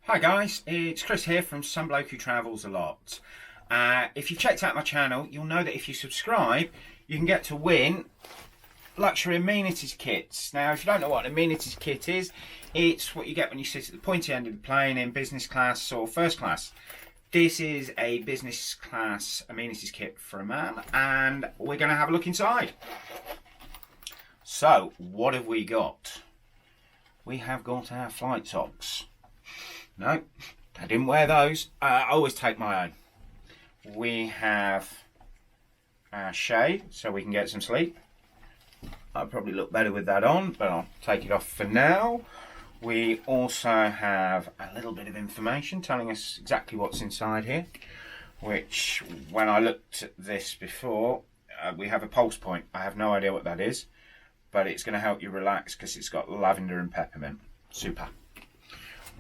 Hi guys, it's Chris here from Some Bloke Who Travels a Lot. If you've checked out my channel, you'll know that if you subscribe, you can get to win luxury amenities kits. Now, if you don't know what an amenities kit is, it's what you get when you sit at the pointy end of the plane in business class or first class. This is a business class amenities kit for a man, and we're going to have a look inside. So, what have we got? We have got our flight socks. No, I didn't wear those. I always take my own. We have our shade so we can get some sleep. I'll probably look better with that on, but I'll take it off for now. We also have a little bit of information telling us exactly what's inside here, which when I looked at this before, we have a pulse point. I have no idea what that is, but it's going to help you relax because it's got lavender and peppermint. Super.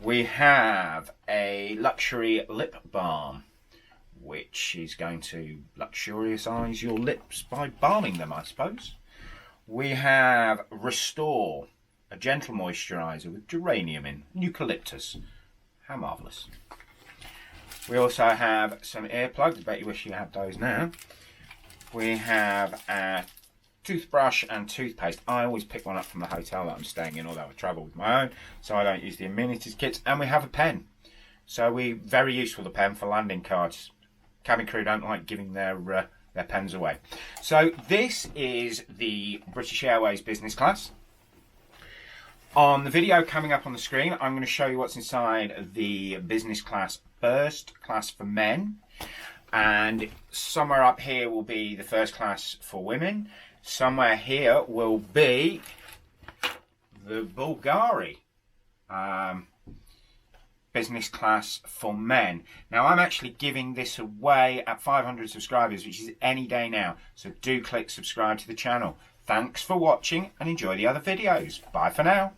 We have a luxury lip balm, which is going to luxuriousize your lips by balming them, I suppose. We have Restore, a gentle moisturiser with geranium in, eucalyptus. How marvellous. We also have some earplugs. I bet you wish you had those now. We have a toothbrush and toothpaste. I always pick one up from the hotel that I'm staying in, although I travel with my own, so I don't use the amenities kits. And we have a pen. So very useful, the pen, for landing cards. Cabin crew don't like giving their pens away. So this is the British Airways business class. On the video coming up on the screen, I'm going to show you what's inside the business class first class for men. And somewhere up here will be the first class for women. Somewhere here will be the Bulgari business class for men. Now, I'm actually giving this away at 500 subscribers, which is any day now. So do click subscribe to the channel. Thanks for watching and enjoy the other videos. Bye for now.